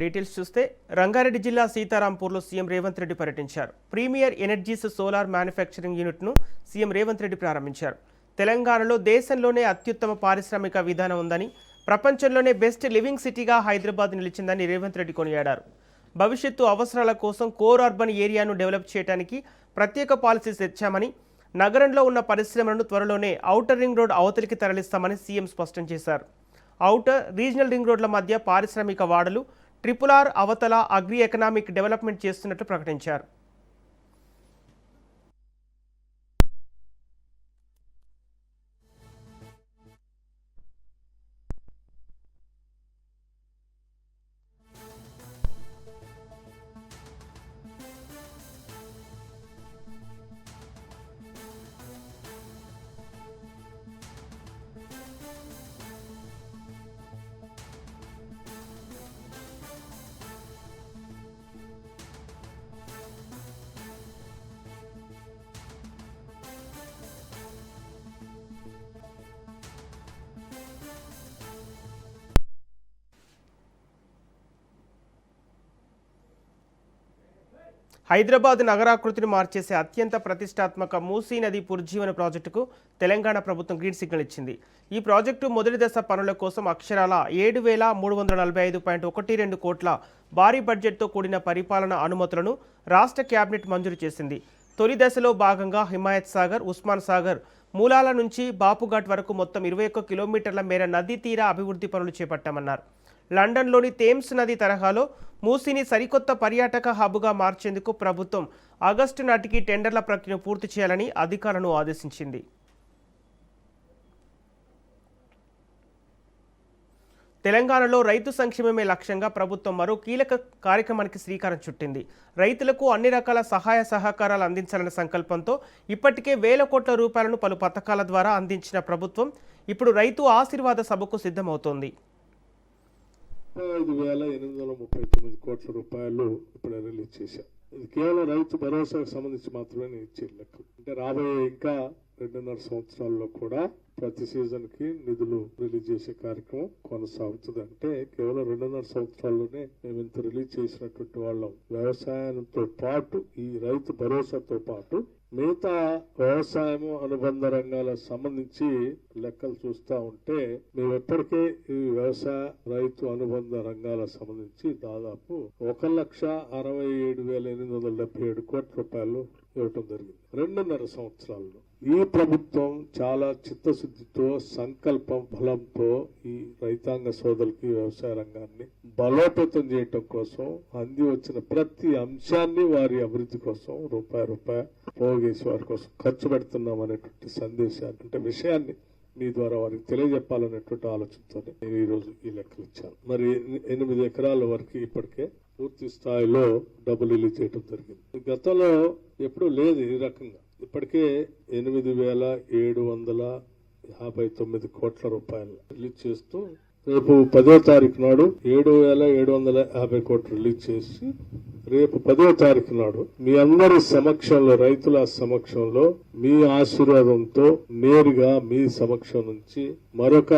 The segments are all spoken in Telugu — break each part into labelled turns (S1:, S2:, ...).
S1: డీటెయిల్స్ చూస్తే రంగారెడ్డి జిల్లా సీతారాంపూర్లో సీఎం రేవంత్ రెడ్డి పర్యటించారు. ప్రీమియర్ ఎనర్జీస్ సోలార్ మ్యానుఫ్యాక్చరింగ్ యూనిట్ను సీఎం రేవంత్ రెడ్డి ప్రారంభించారు. తెలంగాణలో దేశంలోనే అత్యుత్తమ పారిశ్రామిక విధానం ఉందని, ప్రపంచంలోనే బెస్ట్ లివింగ్ సిటీగా హైదరాబాద్ నిలిచిందని రేవంత్ రెడ్డి కొనియాడారు. భవిష్యత్తు అవసరాల కోసం కోర్ అర్బన్ ఏరియాను డెవలప్ చేయడానికి ప్రత్యేక పాలసీస్ తెచ్చామని, నగరంలో ఉన్న పరిశ్రమలను త్వరలోనే ఔటర్ రింగ్ రోడ్ అవతలికి తరలిస్తామని సీఎం స్పష్టం చేశారు. ఔటర్, రీజనల్ రింగ్ రోడ్ల మధ్య పారిశ్రామిక వాడలు, RRR అవతల అగ్రి ఎకనామిక్ డెవలప్మెంట్ చేస్తున్నట్లు ప్రకటించారు. హైదరాబాద్ నగరాకృతిని మార్చేసే అత్యంత ప్రతిష్టాత్మక మూసీ నది పునరుజ్జీవన ప్రాజెక్టుకు తెలంగాణ ప్రభుత్వం గ్రీన్ సిగ్నల్ ఇచ్చింది. ఈ ప్రాజెక్టు మొదటి దశ పనుల కోసం అక్షరాల 7,345.12 కోట్ల భారీ బడ్జెట్తో కూడిన పరిపాలన అనుమతులను రాష్ట్ర కేబినెట్ మంజూరు చేసింది. తొలి దశలో భాగంగా హిమాయత్ సాగర్, ఉస్మాన్ సాగర్, మూలాల నుంచి బాపుఘాట్ వరకు మొత్తం 21 కిలోమీటర్ల మేర నదీ తీర అభివృద్ధి పనులు చేపట్టామన్నారు. లండన్లోని థేమ్స్ నది తరహాలో మూసీని సరికొత్త పర్యాటక హబ్గా మార్చేందుకు ప్రభుత్వం ఆగస్టు నాటికి టెండర్ల ప్రక్రియను పూర్తి చేయాలని అధికారులను ఆదేశించింది. తెలంగాణలో రైతు సంక్షేమమే లక్ష్యంగా ప్రభుత్వం మరో కీలక కార్యక్రమానికి శ్రీకారం చుట్టింది. రైతులకు అన్ని రకాల సహాయ సహకారాలు అందించాలనే సంకల్పంతో ఇప్పటికే వేల కోట్ల రూపాయలను పలు పథకాల ద్వారా అందించిన ప్రభుత్వం ఇప్పుడు రైతు ఆశీర్వాద సభకు సిద్ధమవుతోంది.
S2: 5,839 కోట్ల రూపాయలు ఇప్పుడు రిలీజ్ చేశారు. ఇది కేవలం రైతు భరోసాకు సంబంధించి మాత్రమే ఇచ్చే లెక్క. అంటే రాబోయే ఇంకా 2.5 సంవత్సరాల్లో కూడా ప్రతి సీజన్ కి నిధులు రిలీజ్ చేసే కార్యక్రమం కొనసాగుతుంది. అంటే కేవలం 2.5 సంవత్సరాల్లోనే మేము ఇంత రిలీజ్ చేసినటువంటి వాళ్ళం. వ్యవసాయంతో పాటు ఈ రైతు భరోసాతో పాటు మిగతా వ్యవసాయము అనుబంధ రంగాలకు సంబంధించి లెక్కలు చూస్తా ఉంటే మేము ఎప్పటికే ఈ వ్యవసాయ రైతు అనుబంధ రంగాలకు సంబంధించి దాదాపు 1,67,877 కోట్ల రూపాయలు ఇవ్వటం జరిగింది 2.5 సంవత్సరాల్లో. ఈ ప్రభుత్వం చాలా చిత్తశుద్ధితో, సంకల్పం బలంతో ఈ రైతాంగ సోదరులకి వ్యవసాయ రంగాన్ని బలోపేతం చేయటం కోసం అంది వచ్చిన ప్రతి అంశాన్ని వారి అభివృద్ధి కోసం రూపాయి పోగేసి వారి కోసం ఖర్చు పెడుతున్నాం అనేటువంటి సందేశాన్ని, అంటే విషయాన్ని మీ ద్వారా వారికి తెలియజెప్పాలనేటువంటి ఆలోచనతో నేను ఈ రోజు ఈ లెక్కలు ఇచ్చాను. మరి 8 ఎకరాల వరకు ఇప్పటికే పూర్తి స్థాయిలో డబ్బులు రిలీజ్ చేయడం జరిగింది. గతంలో ఎప్పుడూ లేదు ఈ రకంగా. ఇప్పటికే 8,759 కోట్ల రూపాయలు రిలీజ్ చేస్తూ రేపు 10వ తారీఖు నాడు 7,750 కోట్లు రిలీజ్ చేసి రేపు 10వ తారీఖు నాడు మీ అందరి సమక్షంలో, రైతుల సమక్షంలో, మీ ఆశీర్వాదంతో నేరుగా మీ సమక్షం నుంచి మరొక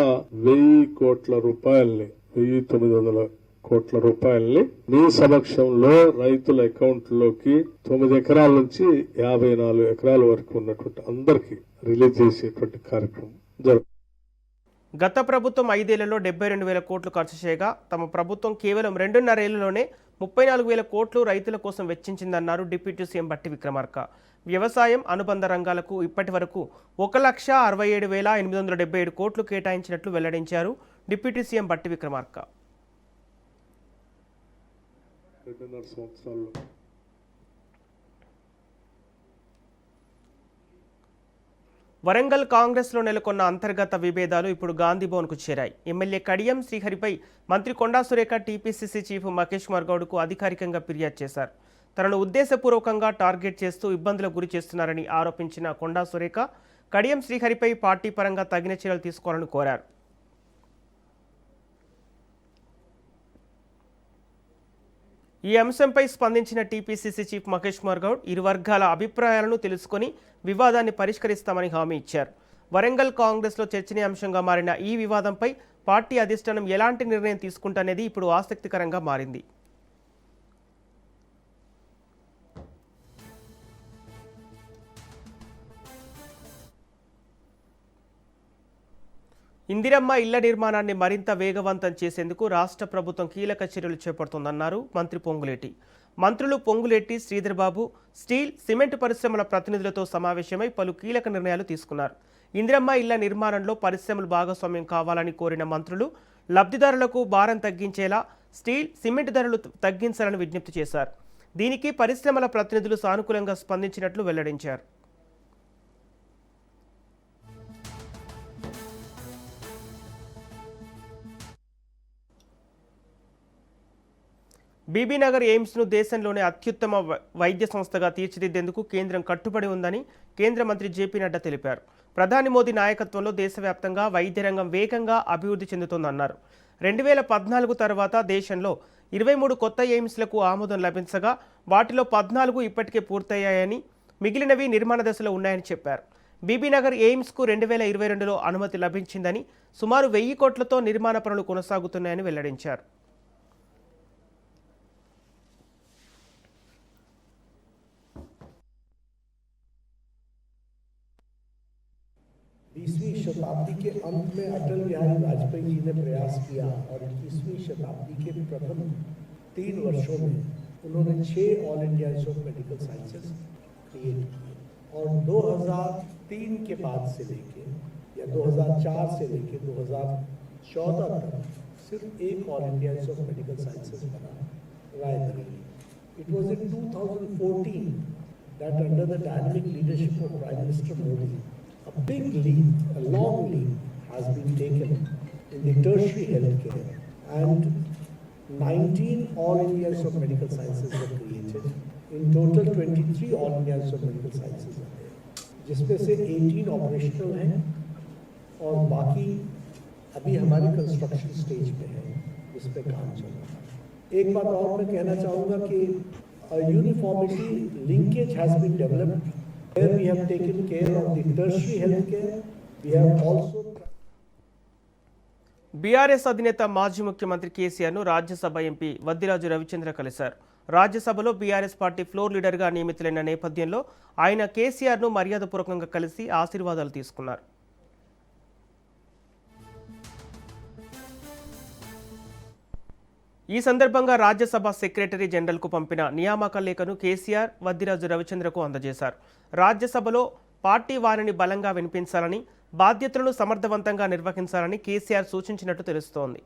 S2: 1,000 కోట్ల రూపాయల్ని 1,900 కోట్ల రూపాయల్ని మీ సమక్షంలో రైతుల అకౌంట్లోకి 9 ఎకరాల నుంచి 54 ఎకరాల వరకు ఉన్నటువంటి అందరికి రిలీజ్ చేసేటువంటి కార్యక్రమం జరుగుతుంది.
S1: గత ప్రభుత్వం 5 ఏళ్లలో 72,000 కోట్లు ఖర్చు చేయగా తమ ప్రభుత్వం కేవలం 2.5 ఏళ్లలోనే 34,000 కోట్లు రైతుల కోసం వెచ్చించిందన్నారు డిప్యూటీ సీఎం బట్టి విక్రమార్క. వ్యవసాయం అనుబంధ రంగాలకు ఇప్పటి వరకు 1,67,877 కోట్లు కేటాయించినట్లు వెల్లడించారు డిప్యూటీ సీఎం బట్టి విక్రమార్క.
S2: 2.5 సంవత్సరాల్లో
S1: వరంగల్ కాంగ్రెస్లో నెలకొన్న అంతర్గత విభేదాలు ఇప్పుడు గాంధీభవన్కు చేరాయి. ఎమ్మెల్యే కడియం శ్రీహరిపై మంత్రి కొండా సురేఖ టీపీసీసీ చీఫ్ మహేష్ కుమార్ గౌడ్కు అధికారికంగా ఫిర్యాదు చేశారు. తనను ఉద్దేశపూర్వకంగా టార్గెట్ చేస్తూ ఇబ్బందులకు గురి చేస్తున్నారని ఆరోపించిన కొండా సురేఖ కడియం శ్రీహరిపై పార్టీ పరంగా తగిన చర్యలు తీసుకోవాలని కోరారు. ఈ అంశంపై స్పందించిన టీపీసీసీ చీఫ్ మహేష్ కుమార్ గౌడ్ ఇరు వర్గాల అభిప్రాయాలను తెలుసుకుని వివాదాన్ని పరిష్కరిస్తామని హామీ ఇచ్చారు. వరంగల్ కాంగ్రెస్లో చర్చనీయాంశంగా మారిన ఈ వివాదంపై పార్టీ అధిష్టానం ఎలాంటి నిర్ణయం తీసుకుంటనేది ఇప్పుడు ఆసక్తికరంగా మారింది. ఇందిరమ్మ ఇళ్ల నిర్మాణాన్ని మరింత వేగవంతం చేసేందుకు రాష్ట్ర ప్రభుత్వం కీలక చర్యలు చేపడుతోందన్నారు మంత్రి పొంగులేటి. మంత్రులు పొంగులేటి, శ్రీధర్ బాబు స్టీల్, సిమెంట్ పరిశ్రమల ప్రతినిధులతో సమావేశమై పలు కీలక నిర్ణయాలు తీసుకున్నారు. ఇందిరమ్మ ఇళ్ల నిర్మాణంలో పరిశ్రమలు భాగస్వామ్యం కావాలని కోరిన మంత్రులు లబ్ధిదారులకు భారం తగ్గించేలా స్టీల్, సిమెంట్ ధరలు తగ్గించాలని విజ్ఞప్తి చేశారు. దీనికి పరిశ్రమల ప్రతినిధులు సానుకూలంగా స్పందించినట్లు వెల్లడించారు. బీబీనగర్ ఎయిమ్స్ను దేశంలోనే అత్యుత్తమ వైద్య సంస్థగా తీర్చిదిద్దేందుకు కేంద్రం కట్టుబడి ఉందని కేంద్ర మంత్రి జేపీ నడ్డా తెలిపారు. ప్రధాని మోదీ నాయకత్వంలో దేశవ్యాప్తంగా వైద్య రంగం వేగంగా అభివృద్ధి చెందుతోందన్నారు. 2014 తర్వాత దేశంలో 23 కొత్త ఎయిమ్స్లకు ఆమోదం లభించగా వాటిలో 14 ఇప్పటికే పూర్తయ్యాయని, మిగిలినవి నిర్మాణ దశలో ఉన్నాయని చెప్పారు. బీబీనగర్ ఎయిమ్స్కు 2022లో అనుమతి లభించిందని, సుమారు 1000 కోట్లతో నిర్మాణ పనులు కొనసాగుతున్నాయని వెల్లడించారు.
S3: 20वीं शताब्दी के अंत में अटल बिहारी वाजपेयी जी ने प्रयास किया और 21वीं शताब्दी के प्रथम 3 वर्षों में उन्होंने 6 all India institute of medical sciences create किए और 2003 के बाद से लेके या 2004 से लेके 2014 तक सिर्फ एक all India institute of medical sciences बना, Raebareli. It was in 2014 that under the dynamic leadership of Prime Minister Modi, a big leap, a long leap has been taken in the tertiary healthcare, and 19 all India Institute of Medical Sciences were created. In total 23 all India Institute of Medical Sciences are there, जिसमें से 18 ऑपरेशनल हैं और बाकी अभी हमारे कंस्ट्रक्शन स्टेज पे है, जिस पे काम चल रहा है. एक बात और मैं कहना चाहूँगा कि uniformity linkage has been developed. Where we have taken care of the tertiary healthcare, we have also.
S1: BRS అధినేత మాజీ ముఖ్యమంత్రి కేసీఆర్ను రాజ్యసభ ఎంపీ వద్దిరాజు రవిచంద్ర కలిశారు. రాజ్యసభలో బీఆర్ఎస్ పార్టీ ఫ్లోర్ లీడర్గా నియమితులైన నేపథ్యంలో ఆయన కేసీఆర్ను మర్యాదపూర్వకంగా కలిసి ఆశీర్వాదాలు తీసుకున్నారు. ఈ సందర్భంగా రాజ్యసభ సెక్రటరీ జనరల్కు పంపిన నియామక లేఖను కేసీఆర్ వద్దిరాజు రవిచంద్రకు అందజేశారు. రాజ్యసభలో పార్టీ వారిని బలంగా వినిపించాలని, బాధ్యతలను సమర్థవంతంగా నిర్వహించాలని కేసీఆర్ సూచించినట్టు తెలుస్తోంది.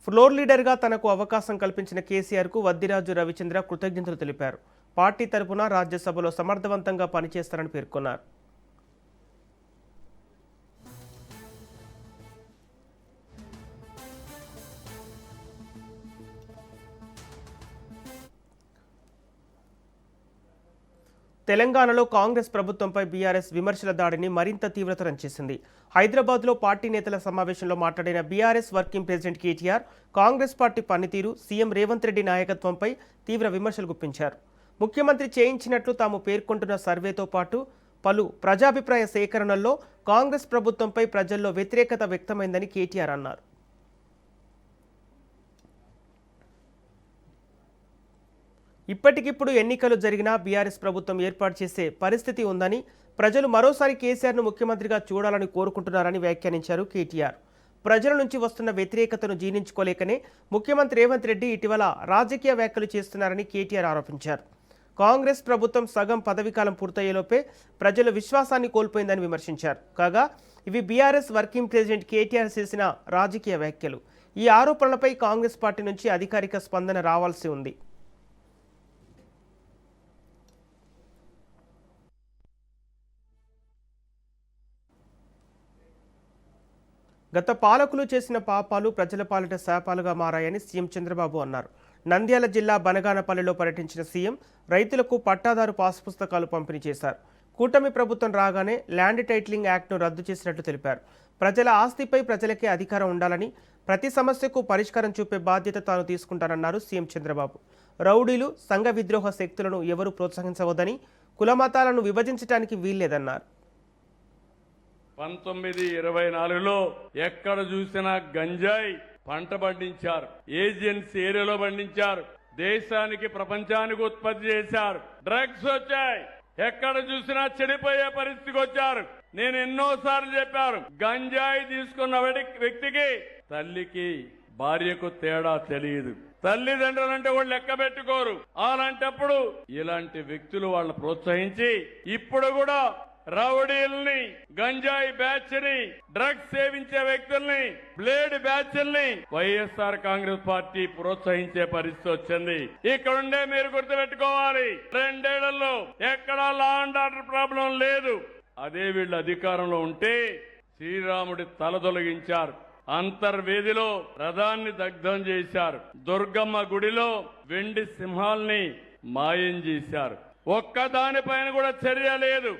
S1: ఫ్లోర్ లీడర్గా తనకు అవకాశం కల్పించిన కేసీఆర్కు వద్దిరాజు రవిచంద్ర కృతజ్ఞతలు తెలిపారు. పార్టీ తరపున రాజ్యసభలో సమర్థవంతంగా పనిచేస్తారని పేర్కొన్నారు. తెలంగాణలో కాంగ్రెస్ ప్రభుత్వంపై బీఆర్ఎస్ విమర్శల దాడిని మరింత తీవ్రతరం చేసింది. హైదరాబాద్లో పార్టీ నేతల సమావేశంలో మాట్లాడిన BRS working president KTR Congress party పనితీరు, సీఎం రేవంత్ రెడ్డి నాయకత్వంపై తీవ్ర విమర్శలు గుప్పించారు. ముఖ్యమంత్రి చేయించినట్లు తాము పేర్కొంటున్న సర్వేతో పాటు పలు ప్రజాభిప్రాయ సేకరణల్లో కాంగ్రెస్ ప్రభుత్వంపై ప్రజల్లో వ్యతిరేకత వ్యక్తమైందని కేటీఆర్ అన్నారు. ఇప్పటికిప్పుడు ఎన్నికలు జరిగినా బీఆర్ఎస్ ప్రభుత్వం ఏర్పాటు చేసే పరిస్థితి ఉందని, ప్రజలు మరోసారి కేసీఆర్ను ముఖ్యమంత్రిగా చూడాలని కోరుకుంటున్నారని వ్యాఖ్యానించారు కేటీఆర్. ప్రజల నుంచి వస్తున్న వ్యతిరేకతను జీర్ణించుకోలేకనే ముఖ్యమంత్రి రేవంత్ రెడ్డి ఇటీవల రాజకీయ వ్యాఖ్యలు చేస్తున్నారని కేటీఆర్ ఆరోపించారు. కాంగ్రెస్ ప్రభుత్వం సగం పదవీకాలం పూర్తయ్యేలోపే ప్రజల విశ్వాసాన్ని కోల్పోయిందని విమర్శించారు. కాగా ఇవి బీఆర్ఎస్ వర్కింగ్ ప్రెసిడెంట్ కేటీఆర్ చేసిన రాజకీయ వ్యాఖ్యలు. ఈ ఆరోపణలపై కాంగ్రెస్ పార్టీ నుంచి అధికారిక స్పందన రావాల్సి ఉంది. గత పాలకులు చేసిన పాపాలు ప్రజల పాలిట శాపాలుగా మారాయని సీఎం చంద్రబాబు అన్నారు. నంద్యాల జిల్లా బనగానపల్లిలో పర్యటించిన సీఎం రైతులకు పట్టాదారు పాస్ పుస్తకాలు పంపిణీ చేశారు. కూటమి ప్రభుత్వం రాగానే ల్యాండ్ టైటిలింగ్ యాక్ట్ను రద్దు చేసినట్టు తెలిపారు. ప్రజల ఆస్తిపై ప్రజలకే అధికారం ఉండాలని, ప్రతి సమస్యకు పరిష్కారం చూపే బాధ్యత తాను తీసుకుంటానన్నారు సీఎం చంద్రబాబు. రౌడీలు, సంఘ విద్రోహ శక్తులను ఎవరూ ప్రోత్సహించవద్దని, కులమతాలను విభజించడానికి వీల్లేదన్నారు.
S4: 1924లో ఎక్కడ చూసినా గంజాయి పంట పండించారు, ఏజెన్సీ ఏరియాలో పండించారు, దేశానికి ప్రపంచానికి ఉత్పత్తి చేశారు. డ్రగ్స్ వచ్చాయి, ఎక్కడ చూసినా చెడిపోయే పరిస్థితికి వచ్చారు. నేను ఎన్నోసార్లు చెప్పాను, గంజాయి తీసుకున్న వ్యక్తికి తల్లికి భార్యకు తేడా తెలియదు, తల్లిదండ్రులంటే వాళ్ళు లెక్క పెట్టుకోరు. అలాంటప్పుడు ఇలాంటి వ్యక్తులు వాళ్ళని ప్రోత్సహించి ఇప్పుడు కూడా రౌడీల్ని, గంజాయి బ్యాచ్ ని, డ్రగ్స్ సేవించే వ్యక్తుల్ని, బ్లేడ్ బ్యాచ్ల్ని వైఎస్ఆర్ కాంగ్రెస్ పార్టీ ప్రోత్సహించే పరిస్థితి వచ్చింది. ఇక్కడుండే మీరు గుర్తుపెట్టుకోవాలి, 2 ఏళ్లలో ఎక్కడా లా అండ్ ఆర్డర్ ప్రాబ్లం లేదు. అదే వీళ్ళు అధికారంలో ఉంటే శ్రీరాముడి తల తొలగించారు, అంతర్వేదిలో రథాన్ని దగ్ధం చేశారు, దుర్గమ్మ గుడిలో వెండి సింహాల్ని మాయం చేశారు. ఒక్కదానిపైన కూడా చర్య లేదు.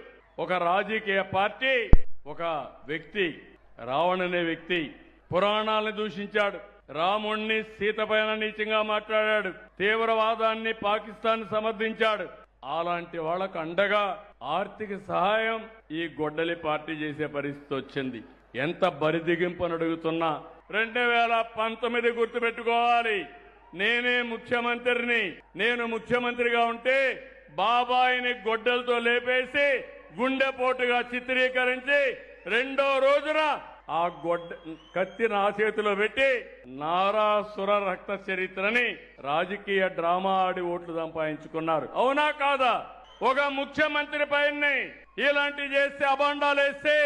S4: ఒక రాజకీయ పార్టీ, ఒక వ్యక్తి, రావణ్ అనే వ్యక్తి పురాణాలను దూషించాడు, రాముణ్ణి సీత పైన నీచంగా మాట్లాడాడు, తీవ్రవాదాన్ని పాకిస్తాన్ సమర్థించాడు. అలాంటి వాళ్ళకు అండగా ఆర్థిక సహాయం ఈ గొడ్డలి పార్టీ చేసే పరిస్థితి వచ్చింది. ఎంత బరిదిగింపని అడుగుతున్నా. 2019 గుర్తుపెట్టుకోవాలి, నేనే ముఖ్యమంత్రిని. నేను ముఖ్యమంత్రిగా ఉంటే బాబాయిని గొడ్డలతో లేపేసి గుండెపోటుగా చిత్రీకరించి 2వ రోజున ఆ కత్తి నా చేతిలో పెట్టి నారాసుర రక్త చరిత్రని రాజకీయ డ్రామా ఆడి ఓట్లు సంపాదించుకున్నారు. అవునా కాదా? ఒక ముఖ్యమంత్రి పైన ఇలాంటి చేస్తే, అబాండాలు వేస్తే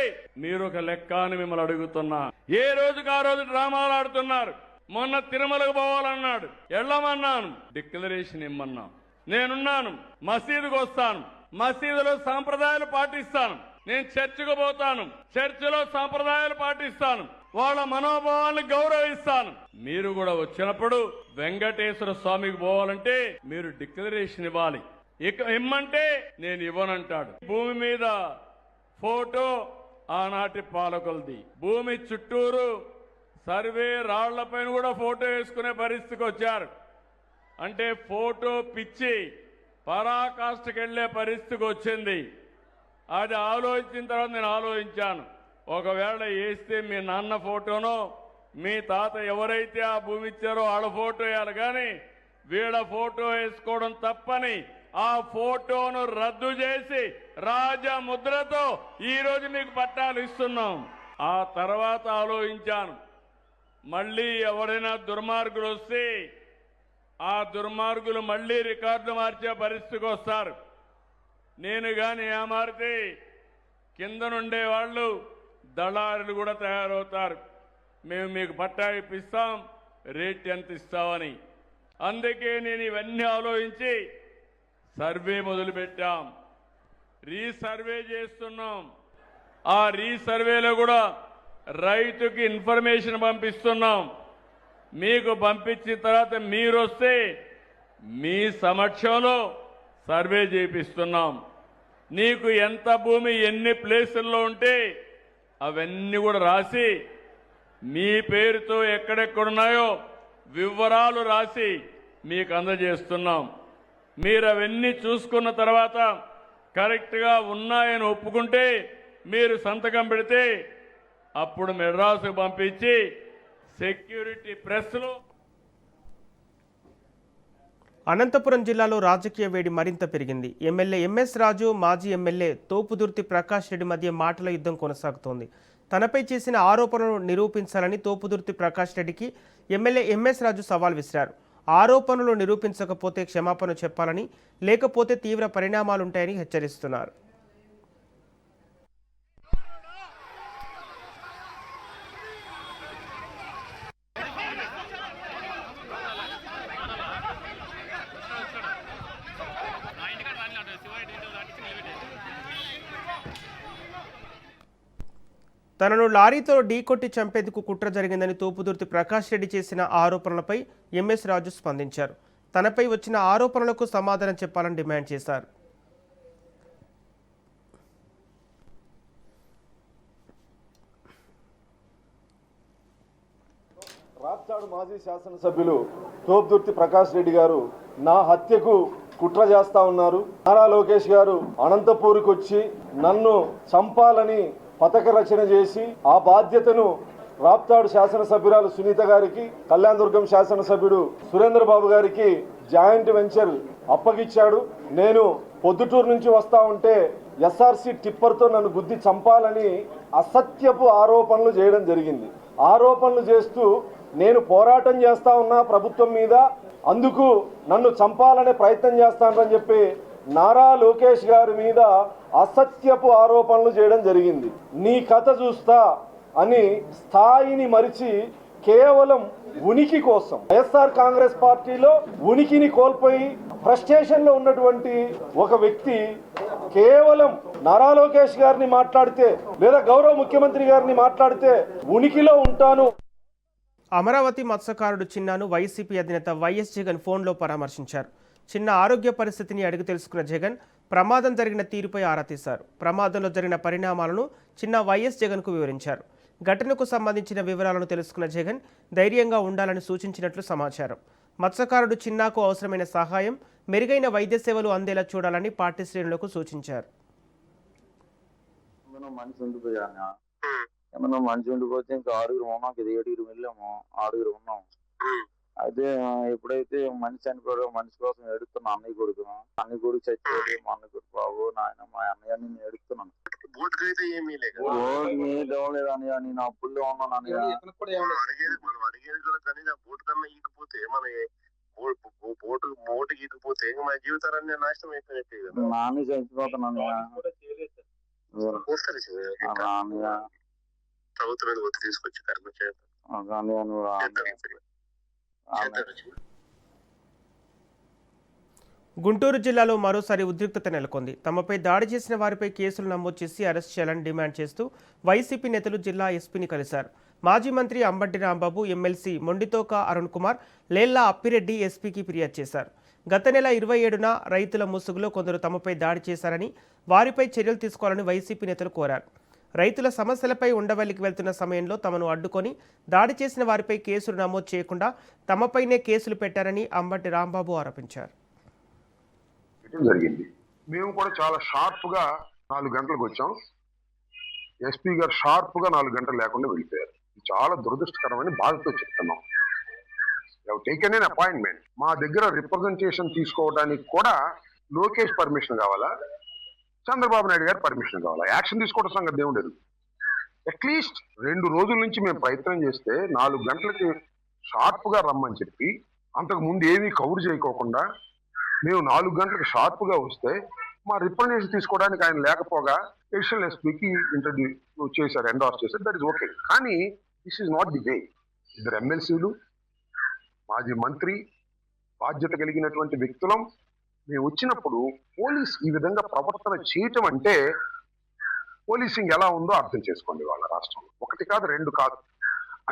S4: మీరు ఒక లెక్క అని మిమ్మల్ని అడుగుతున్నా. ఏ రోజుకు ఆ రోజు డ్రామాలు ఆడుతున్నారు. మొన్న తిరుమలకు పోవాలన్నాడు, వెళ్ళమన్నాను, డిక్లరేషన్ ఇమ్మన్నా. నేనున్నాను, మసీదుకు వస్తాను, మసీదులో సాంప్రదాయాలు పాటిస్తాను. నేను చర్చికి పోతాను, చర్చిలో సాంప్రదాయాలు పాటిస్తాను, వాళ్ళ మనోభావాలను గౌరవిస్తాను. మీరు కూడా వచ్చినప్పుడు వెంకటేశ్వర స్వామికి పోవాలంటే మీరు డిక్లరేషన్ ఇవ్వాలి. ఇక ఇమ్మంటే నేను ఇవ్వనంటాడు. భూమి మీద ఫోటో ఆనాటి పాలకులది, భూమి చుట్టూరు సర్వే రాళ్లపైన కూడా ఫోటో వేసుకునే పరిస్థితికి వచ్చారు. అంటే ఫోటో పిచ్చి పరాకాష్ఠకి వెళ్లే పరిస్థితికి వచ్చింది. అది ఆలోచించిన తర్వాత నేను ఆలోచించాను, ఒకవేళ వేస్తే మీ నాన్న ఫోటోనో మీ తాత ఎవరైతే ఆ భూమి ఇచ్చారో వాళ్ళ ఫోటో వేయాలి, కానీ వీళ్ళ ఫోటో వేసుకోవడం తప్పని ఆ ఫోటోను రద్దు చేసి రాజముద్రతో ఈ రోజు మీకు పట్టాలు ఇస్తున్నాం. ఆ తర్వాత ఆలోచించాను, మళ్ళీ ఎవరైనా దుర్మార్గులు వస్తే ఆ దుర్మార్గులు మళ్లీ రికార్డు మార్చే పరిస్థితికి వస్తారు. నేను గాని ఏమారితే కింద నుండే వాళ్ళు దళారులు కూడా తయారవుతారు. మేము మీకు పట్టా ఇప్పిస్తాం, రేట్ ఎంత ఇస్తామని. అందుకే నేను ఇవన్నీ ఆలోచించి సర్వే మొదలుపెట్టాం, రీసర్వే చేస్తున్నాం. ఆ రీసర్వేలో కూడా రైతుకి ఇన్ఫర్మేషన్ పంపిస్తున్నాం. మీకు పంపించిన తర్వాత మీరు వస్తే మీ సమక్షంలో సర్వే చేపిస్తున్నాం. నీకు ఎంత భూమి ఎన్ని ప్లేసుల్లో ఉంటే అవన్నీ కూడా రాసి మీ పేరుతో ఎక్కడెక్కడున్నాయో వివరాలు రాసి మీకు అందజేస్తున్నాం. మీరు అవన్నీ చూసుకున్న తర్వాత కరెక్ట్గా ఉన్నాయని ఒప్పుకుంటే మీరు సంతకం పెడితే అప్పుడు మెడ్రాసుకు పంపించి సెక్యూరిటీ ప్రెస్లో.
S1: అనంతపురం జిల్లాలో రాజకీయ వేడి మరింత పెరిగింది. ఎమ్మెల్యే ఎంఎస్ రాజు, మాజీ ఎమ్మెల్యే తోపుదుర్తి ప్రకాష్ రెడ్డి మధ్య మాటల యుద్ధం కొనసాగుతోంది. తనపై చేసిన ఆరోపణలు నిరూపించాలని తోపుదుర్తి ప్రకాష్ రెడ్డికి ఎమ్మెల్యే ఎంఎస్ రాజు సవాల్ విసిరారు. ఆరోపణలు నిరూపించకపోతే క్షమాపణ చెప్పాలని, లేకపోతే తీవ్ర పరిణామాలుంటాయని హెచ్చరిస్తున్నారు. తనను లారీతో ఢీకొట్టి చంపేందుకు కుట్ర జరిగిందని తోపుదుర్తి ప్రకాష్ రెడ్డి చేసిన ఆరోపణలపై ఎంఎస్ రాజు స్పందించారు. తనపై వచ్చిన ఆరోపణలకు సమాధానం చెప్పాలని డిమాండ్ చేశారు.
S5: రాప్తాడు మాజీ శాసనసభ్యులు తోపుదుర్తి ప్రకాష్ రెడ్డి గారు నా హత్యకు కుట్ర చేస్తా ఉన్నారు. నారా లోకేష్ గారు అనంతపూర్కి వచ్చి నన్ను చంపాలని పథక రచన చేసి ఆ బాధ్యతను రాప్తాడు శాసనసభ్యురాలు సునీత గారికి, కళ్యాణదుర్గం శాసనసభ్యుడు సురేంద్ర బాబు గారికి జాయింట్ వెంచర్ అప్పగిచ్చాడు. నేను పొద్దుటూరు నుంచి వస్తా ఉంటే ఎస్ఆర్సీ టిప్పర్తో నన్ను గుద్ది చంపాలని అసత్యపు ఆరోపణలు చేయడం జరిగింది. ఆరోపణలు చేస్తూ నేను పోరాటం చేస్తా ఉన్నా ప్రభుత్వం మీద, అందుకు నన్ను చంపాలనే ప్రయత్నం చేస్తానని చెప్పి నారా లోకేష్ గారి మీద అసత్యపు ఆరోపణలు చేయడం జరిగింది. నీ కథ చూస్తా అని స్థాయిని మరిచి కేవలం ఉనికి కోసం వైఎస్ఆర్ కాంగ్రెస్ పార్టీలో ఉనికిని కోల్పోయి ఫ్రస్ట్రేషన్ లో ఉన్నటువంటి ఒక వ్యక్తి కేవలం నారా లోకేష్ గారిని మాట్లాడితే లేదా గౌరవ ముఖ్యమంత్రి గారిని మాట్లాడితే ఉనికిలో ఉంటాను.
S1: అమరావతి మత్స్యకారుడు చిన్నాను వైసీపీ అధినేత వైఎస్ జగన్ ఫోన్లో పరామర్శించారు. చిన్న ఆరోగ్య పరిస్థితిని అడిగి తెలుసుకున్న జగన్ ప్రమాదం జరిగిన తీరుపై ఆరా తీశారు. ప్రమాదంలో జరిగిన పరిణామాలను చిన్న వైఎస్ జగన్కు వివరించారు. ఘటనకు సంబంధించిన వివరాలను తెలుసుకున్న జగన్ ధైర్యంగా ఉండాలని సూచించినట్లు సమాచారం. మత్స్యకారుడు చిన్నాకు అవసరమైన సహాయం, మెరుగైన వైద్య సేవలు అందేలా చూడాలని పార్టీ శ్రేణులకు సూచించారు.
S6: ఏమన్నా మంచి ఉండిపోతే ఇంకా 6 ఉన్నాం కదా, 7 వెళ్ళాము, 6 ఉన్నాం. అయితే ఎప్పుడైతే మనిషి చనిపోయాడో మనిషి కోసం ఏడుతున్నా. అన్నయ్య కొడుకు చచ్చిపోయాడు, మా అన్న కొడుకు బాబు నాయన మా అన్నయ్య నేను ఏడుస్తున్నాను. లేదు అన్నయ్య, నేను అప్పుల్లో ఉన్నాను అన్నయ్య. నాన్న చచ్చిపోతాను అన్నయ్య.
S1: గుంటూరు జిల్లాలో మరోసారి ఉద్రిక్తత నెలకొంది. తమపై దాడి చేసిన వారిపై కేసులు నమోదు చేసి అరెస్ట్ చేయాలని డిమాండ్ చేస్తూ వైసీపీ నేతలు జిల్లా ఎస్పీని కలిశారు. మాజీ మంత్రి అంబటి రాంబాబు, ఎమ్మెల్సీ మొండితోక అరుణ్ కుమార్, లేల్లా అప్పిరెడ్డి ఎస్పీకి ఫిర్యాదు చేశారు. గత నెల 27న రైతుల ముసుగులో కొందరు తమపై దాడి చేశారని, వారిపై చర్యలు తీసుకోవాలని వైసీపీ నేతలు కోరారు. రైతుల సమస్యలపై ఉండవల్లికి వెళ్తున్న సమయంలో తమను అడ్డుకొని దాడి చేసిన వారిపై కేసులు నమోదు చేయకుండా తమపైనే కేసులు పెట్టారని అంబటి రాంబాబు ఆరోపించారు.
S7: జరిగింది. మేము కూడా చాలా షార్ప్గా 4 గంటలకు వచ్చాం. ఎస్పీ గారు షార్ప్గా 4 గంటలు లేకుండా వెళ్ళిపోయారు. చాలా దురదృష్టకరమైన బాధతో చెప్తున్నాం. Taken an appointment. మా దగ్గర రిప్రజెంటేషన్ తీసుకోవడానికి కూడా లోకేష్ పర్మిషన్ కావాలా, చంద్రబాబు నాయుడు గారు పర్మిషన్ కావాలా? యాక్షన్ తీసుకోవడం సంగతి దేవుడు. అట్లీస్ట్ 2 రోజుల నుంచి మేము ప్రయత్నం చేస్తే 4 గంటలకి షార్ప్గా రమ్మని చెప్పి అంతకు ముందు ఏమీ కవర్ చేయకోకుండా మేము 4 గంటలకు షార్ప్గా వస్తే మా రిప్రజెంటేషన్ తీసుకోవడానికి ఆయన లేకపోగా ఎడిషనల్ ఎస్పీకి ఇంట్రడ్యూ చేశారు, ఎండార్స్ చేశారు. That is okay. కానీ this is not the way. ఇద్దరు ఎమ్మెల్సీలు, మాజీ మంత్రి, బాధ్యత కలిగినటువంటి వ్యక్తులం మేము వచ్చినప్పుడు పోలీస్ ఈ విధంగా ప్రవర్తన చేయటం అంటే పోలీసింగ్ ఎలా ఉందో అర్థం చేసుకోండి. వాళ్ళ రాష్ట్రంలో 1 కాదు 2 కాదు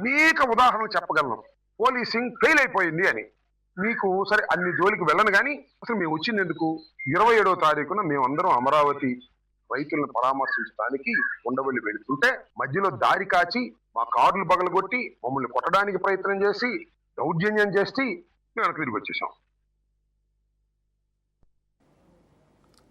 S7: అనేక ఉదాహరణలు చెప్పగలను. పోలీసింగ్ ఫెయిల్ అయిపోయింది అని. మీకు సరే అన్ని జోలికి వెళ్ళను కానీ అసలు మేము వచ్చింది ఎందుకు? 27వ తారీఖున మేమందరం అమరావతి రైతులను పరామర్శించడానికి ఉండవల్లి వెళుతుంటే మధ్యలో దారి కాచి మా కార్లు బగలగొట్టి మమ్మల్ని కొట్టడానికి ప్రయత్నం చేసి దౌర్జన్యం చేసి మేము వెనక్కి తిరిగి వచ్చేసాం.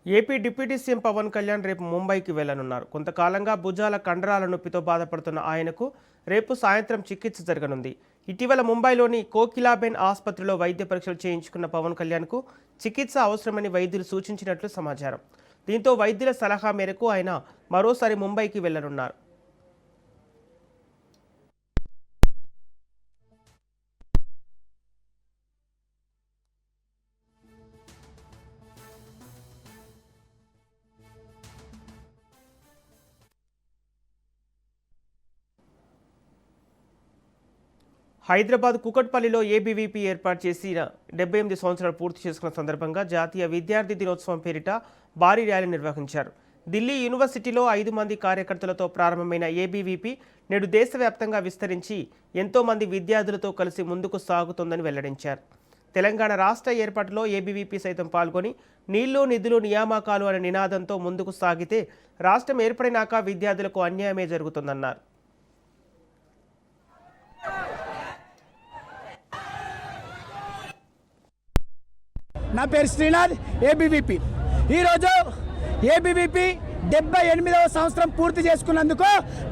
S1: AP deputy CM Pawan Kalyan రేపు ముంబైకి వెళ్లనున్నారు. కొంతకాలంగా భుజాల కండరాల నొప్పితో బాధపడుతున్న ఆయనకు రేపు సాయంత్రం చికిత్స జరగనుంది. ఇటీవల ముంబైలోని కోకిలాబెన్ ఆసుపత్రిలో వైద్య పరీక్షలు చేయించుకున్న పవన్ కళ్యాణ్కు చికిత్స అవసరమని వైద్యులు సూచించినట్లు సమాచారం. దీంతో వైద్యుల సలహా మేరకు ఆయన మరోసారి ముంబైకి వెళ్లనున్నారు. హైదరాబాద్ కుకట్పల్లిలో ఏబీవీపీ ఏర్పాటు చేసిన 78 సంవత్సరాలు పూర్తి చేసుకున్న సందర్భంగా జాతీయ విద్యార్థి దినోత్సవం పేరిట భారీ ర్యాలీ నిర్వహించారు. ఢిల్లీ యూనివర్సిటీలో 5 మంది కార్యకర్తలతో ప్రారంభమైన ఏబీవీపీ నేడు దేశవ్యాప్తంగా విస్తరించి ఎంతో మంది విద్యార్థులతో కలిసి ముందుకు సాగుతోందని వెల్లడించారు. తెలంగాణ రాష్ట్ర ఏర్పాటులో ఏబీవీపీ సైతం పాల్గొని నీళ్లు నిధులు నియామకాలు అనే నినాదంతో ముందుకు సాగితే రాష్ట్రం ఏర్పడినాక విద్యార్థులకు అన్యాయమే జరుగుతుందన్నారు.
S8: నా పేరు శ్రీనాథ్, ఏబీవీపీ. ఈరోజు ఏబీవీపీ 78వ సంవత్సరం పూర్తి చేసుకున్నందుకు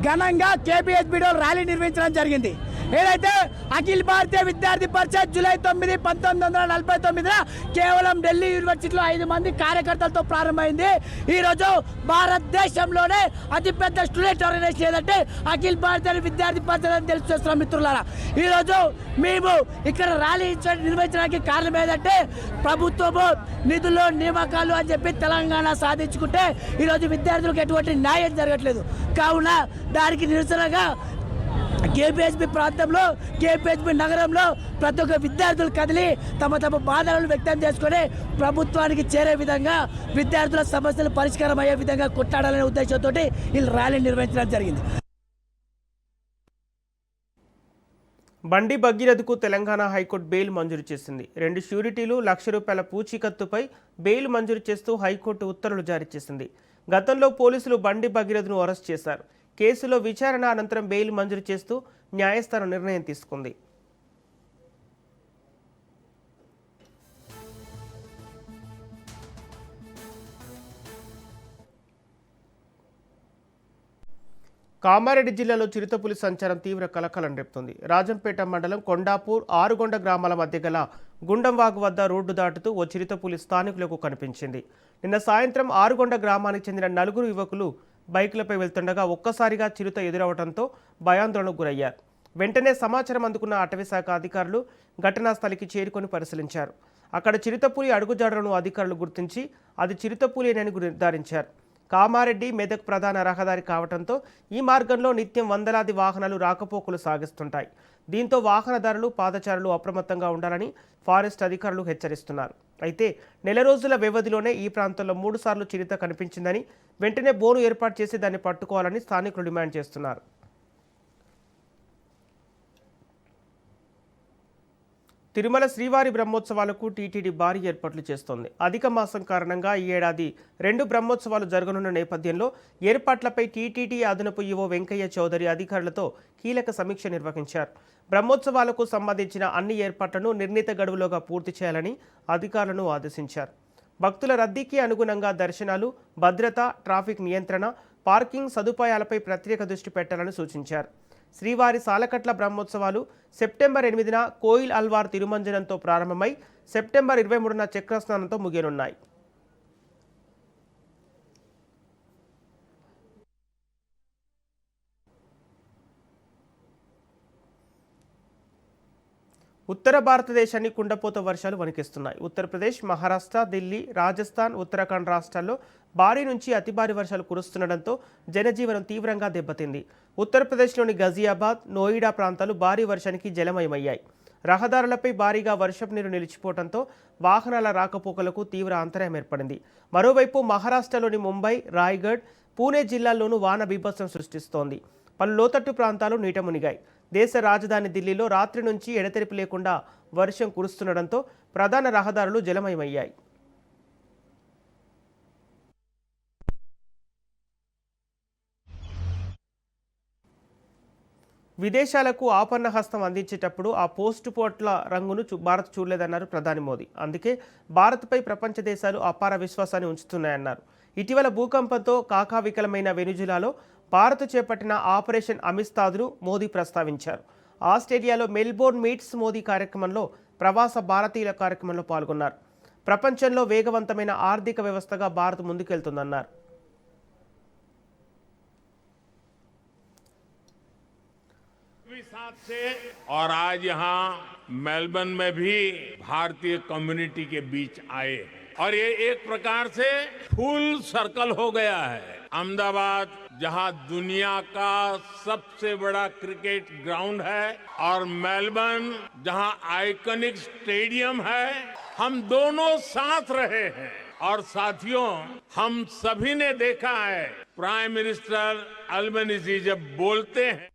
S8: ఘనంగా కేబీహెచ్బీలో ర్యాలీ నిర్వహించడం జరిగింది. ఏదైతే అఖిల భారతీయ విద్యార్థి పరిషత్ జూలై 9, 1949 కేవలం ఢిల్లీ యూనివర్సిటీలో 5 మంది కార్యకర్తలతో ప్రారంభమైంది. ఈరోజు భారతదేశంలోనే అతిపెద్ద స్టూడెంట్ ఆర్గనైజేషన్ ఏదంటే అఖిల భారతీయ విద్యార్థి పరిషత్ అని తెలుసుకొస్తున్నాం మిత్రులారా. ఈరోజు మేము ఇక్కడ ర్యాలీ నిర్వహించడానికి కారణం ఏదంటే ప్రభుత్వము నిధులు నియామకాలు అని చెప్పి తెలంగాణ సాధించుకుంటే ఈరోజు విద్యార్థులకు ఎటువంటి న్యాయం జరగట్లేదు. కావున దానికి నిరసనగా కేపీహెచ్బీ ప్రాంతంలో, కేపీహెచ్బీ నగరంలో ప్రతి ఒక్క విద్యార్థులు కదిలి తమ బాధలను వ్యక్తం చేసుకొని ప్రభుత్వానికి చేరే విధంగా, విద్యార్థుల సమస్యలు పరిష్కారం అయ్యే విధంగా కొట్టాడాలనే ఉద్దేశంతో ఈ ర్యాలీ నిర్వహించడం జరిగింది.
S1: బండి భగీరథకు తెలంగాణ హైకోర్టు బెయిల్ మంజూరు చేసింది. 2 ష్యూరిటీలు, ₹1,00,000 పూచీకత్తుపై బెయిల్ మంజూరు చేస్తూ హైకోర్టు ఉత్తర్వులు జారీ చేసింది. గతంలో పోలీసులు బండి భగీరథను అరెస్ట్ చేశారు. కేసులో విచారణ అనంతరం బెయిల్ మంజూరు చేస్తూ న్యాయస్థానం నిర్ణయం తీసుకుంది. కామారెడ్డి జిల్లాలో చిరుతపులి సంచారం తీవ్ర కలకలం రేపుతుంది. రాజంపేట మండలం కొండాపూర్, ఆరుగొండ గ్రామాల మధ్య గల గుండంవాగు వద్ద రోడ్డు దాటుతూ ఓ చిరుతపులి స్థానికులకు కనిపించింది. నిన్న సాయంత్రం ఆరుగొండ గ్రామానికి చెందిన 4 యువకులు బైకులపై వెళ్తుండగా ఒక్కసారిగా చిరుత ఎదురవడంతో భయాందోళనకు గురయ్యారు. వెంటనే సమాచారం అందుకున్న అటవీశాఖ అధికారులు ఘటనా స్థలికి చేరుకొని పరిశీలించారు. అక్కడ చిరుతపులి అడుగుజాడలను అధికారులు గుర్తించి అది చిరుతపులినని నిర్ధారించారు. కామారెడ్డి మెదక్ ప్రధాన రహదారి కావడంతో ఈ మార్గంలో నిత్యం వందలాది వాహనాలు రాకపోకలు సాగిస్తుంటాయి. దీంతో వాహనదారులు, పాదచారులు అప్రమత్తంగా ఉండాలని ఫారెస్ట్ అధికారులు హెచ్చరిస్తున్నారు. అయితే నెల రోజుల వ్యవధిలోనే ఈ ప్రాంతంలో 3 సార్లు చిరుత కనిపించిందని, వెంటనే బోను ఏర్పాటు చేసి దాన్ని పట్టుకోవాలని స్థానికులు డిమాండ్ చేస్తున్నారు. తిరుమల శ్రీవారి బ్రహ్మోత్సవాలకు టీటీడీ భారీ ఏర్పాట్లు చేస్తోంది. అధిక మాసం కారణంగా ఈ ఏడాది 2 బ్రహ్మోత్సవాలు జరగనున్న నేపథ్యంలో ఏర్పాట్లపై టీటీడీ అదనపు ఈవో వెంకయ్య చౌదరి అధికారులతో కీలక సమీక్ష నిర్వహించారు. బ్రహ్మోత్సవాలకు సంబంధించిన అన్ని ఏర్పాట్లను నిర్ణీత గడువులోగా పూర్తి చేయాలని అధికారులను ఆదేశించారు. భక్తుల రద్దీకి అనుగుణంగా దర్శనాలు, భద్రత, ట్రాఫిక్ నియంత్రణ, పార్కింగ్ సదుపాయాలపై ప్రత్యేక దృష్టి పెట్టాలని సూచించారు. శ్రీవారి సాలకట్ల బ్రహ్మోత్సవాలు సెప్టెంబర్ 8న కోయిల్ అల్వార్ తిరుమంజనంతో ప్రారంభమై సెప్టెంబర్ 23న చక్రస్నానంతో ముగియనున్నాయి. ఉత్తర భారతదేశాన్ని కుండపోత వర్షాలు వణికిస్తున్నాయి. ఉత్తరప్రదేశ్, మహారాష్ట్ర, ఢిల్లీ, రాజస్థాన్, ఉత్తరాఖండ్ రాష్ట్రాల్లో భారీ నుంచి అతి భారీ వర్షాలు కురుస్తుండటంతో జనజీవనం తీవ్రంగా దెబ్బతింది. ఉత్తరప్రదేశ్లోని గజియాబాద్, నోయిడా ప్రాంతాలు భారీ వర్షానికి జలమయమయ్యాయి. రహదారులపై భారీగా వర్షపు నీరు నిలిచిపోవడంతో వాహనాల రాకపోకలకు తీవ్ర అంతరాయం ఏర్పడింది. మరోవైపు మహారాష్ట్రలోని ముంబై, రాయ్గఢ్, పూణే జిల్లాల్లోనూ వాన బీభత్సం సృష్టిస్తోంది. పలు లోతట్టు ప్రాంతాలు నీట మునిగాయి. దేశ రాజధాని ఢిల్లీలో రాత్రి నుంచి ఎడతెరిపి లేకుండా వర్షం కురుస్తుండటంతో ప్రధాన రహదారులు జలమయమయ్యాయి. విదేశాలకు ఆపన్న హస్తం అందించేటప్పుడు ఆ పోస్టు పోట్ల రంగును భారత్ చూడలేదన్నారు ప్రధాని మోదీ. అందుకే భారత్పై ప్రపంచ దేశాలు అపార విశ్వాసాన్ని ఉంచుతున్నాయన్నారు. ఇటీవల భూకంపంతో కాకావికలమైన వెనుజులాలో భారత్ చేపట్టిన ఆపరేషన్ అమిస్తాద్ను మోదీ ప్రస్తావించారు. ఆస్ట్రేలియాలో మెల్బోర్న్ మీట్స్ మోదీ కార్యక్రమంలో ప్రవాస భారతీయుల కార్యక్రమంలో పాల్గొన్నారు. ప్రపంచంలో వేగవంతమైన ఆర్థిక వ్యవస్థగా భారత్ ముందుకెళ్తుందన్నారు.
S9: साथ से और आज यहाँ मेलबर्न में भी भारतीय कम्युनिटी के बीच आए और ये एक प्रकार से फुल सर्कल हो गया है. अहमदाबाद जहाँ दुनिया का सबसे बड़ा क्रिकेट ग्राउंड है और मेलबर्न जहाँ आइकॉनिक स्टेडियम है, हम दोनों साथ रहे हैं. और साथियों, हम सभी ने देखा है प्राइम मिनिस्टर अल्बनीज़ी जब बोलते हैं.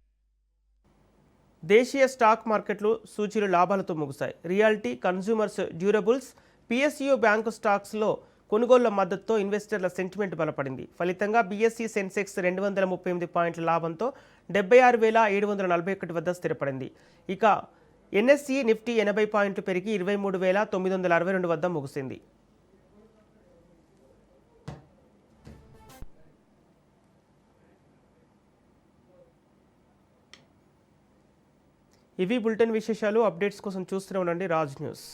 S1: దేశీయ స్టాక్ మార్కెట్లు సూచీలు లాభాలతో ముగిశాయి. Reality, consumers durables, PSU bank స్టాక్స్లో కొనుగోళ్ల మద్దతుతో ఇన్వెస్టర్ల సెంటిమెంట్ బలపడింది. ఫలితంగా బీఎస్ఈ సెన్సెక్స్ 238 పాయింట్ల లాభంతో 76,741 వద్ద స్థిరపడింది. ఇక ఎన్ఎస్ఈ నిఫ్టీ 80 పాయింట్లు పెరిగి 23,962 వద్ద ముగిసింది. ఇవి బులెటిన్ విశేషాలు. అప్డేట్స్ కోసం చూస్తూనే ఉండండి రాజ్ న్యూస్.